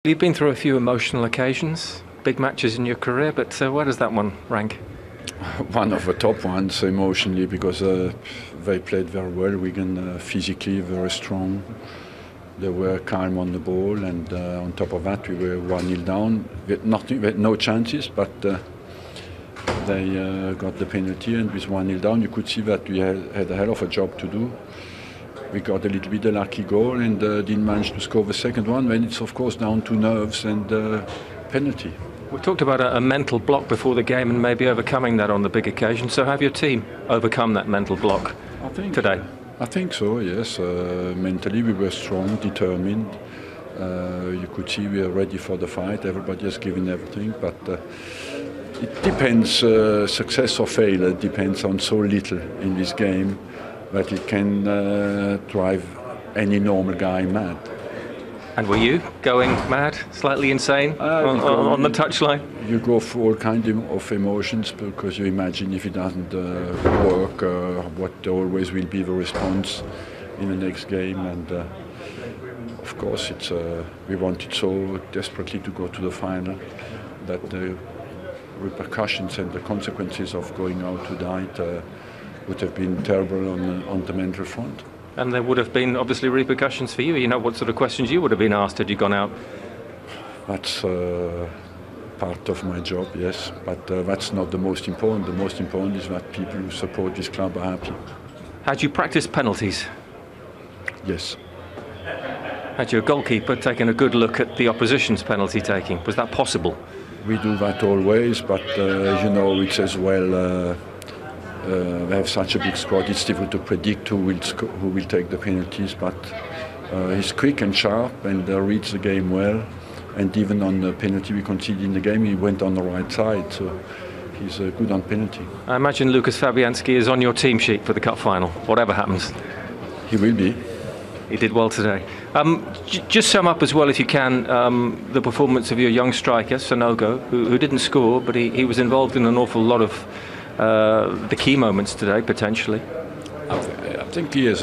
You've been through a few emotional occasions, big matches in your career, but where does that one rank? One of the top ones emotionally, because they played very well. Wigan physically very strong. They were calm on the ball, and on top of that we were 1-0 down. We had no chances, but they got the penalty, and with 1-0 down you could see that we had a hell of a job to do. We got a little bit a lucky goal and didn't manage to score the second one. Then it's of course down to nerves and penalty. We talked about a mental block before the game and maybe overcoming that on the big occasion. So have your team overcome that mental block today? I think so, yes. Mentally we were strong, determined. You could see we are ready for the fight. Everybody has given everything, but it depends, success or failure, it depends on so little in this game that it can drive any normal guy mad. And were you going mad, slightly insane on the touchline? You go through all kinds of emotions, because you imagine if it doesn't work, what always will be the response in the next game. And of course, we wanted so desperately to go to the final that the repercussions and the consequences of going out tonight would have been terrible on the mental front. And there would have been obviously repercussions for you. You know what sort of questions you would have been asked had you gone out? That's part of my job, yes, but that's not the most important. The most important is that people who support this club are happy. Had you practiced penalties? Yes. Had your goalkeeper taken a good look at the opposition's penalty taking? Was that possible? We do that always, but you know, it's as well. They have such a big squad, it's difficult to predict who will take the penalties, but he's quick and sharp and reads the game well, and even on the penalty we conceded in the game he went on the right side, so he's good on penalty. I imagine Lucas Fabianski is on your team sheet for the cup final, whatever happens. He will be. He did well today. Just sum up as well, if you can, the performance of your young striker, Sanogo, who didn't score, but he was involved in an awful lot of the key moments today, potentially. I think he has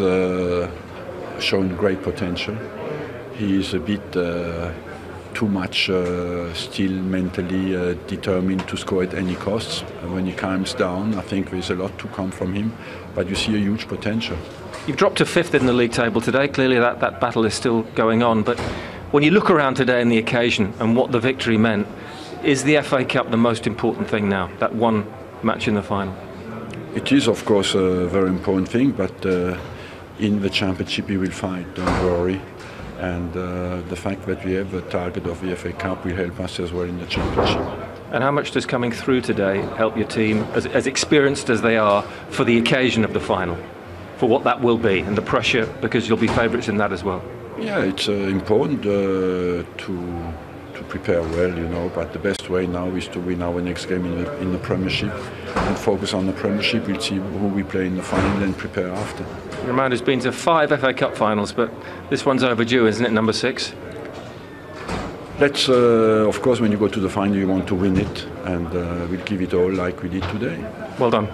shown great potential. He is a bit too much still mentally determined to score at any cost. When he calms down, I think there's a lot to come from him, but you see a huge potential. You've dropped to 5th in the league table today. Clearly that battle is still going on, but when you look around today and the occasion and what the victory meant, is the FA Cup the most important thing now, that one match in the final? It is of course a very important thing, but in the championship we will fight, don't worry, and the fact that we have the target of the FA Cup will help us as well in the championship. And how much does coming through today help your team, as experienced as they are, for the occasion of the final, for what that will be, and the pressure, because you'll be favourites in that as well? Yeah, it's important to prepare well, you know, but the best way now is to win our next game in the Premiership and focus on the Premiership. We'll see who we play in the final and prepare after. Your man has been to 5 FA Cup finals, but this one's overdue, isn't it, number 6? Let's, of course, when you go to the final you want to win it, and we'll give it all like we did today. Well done.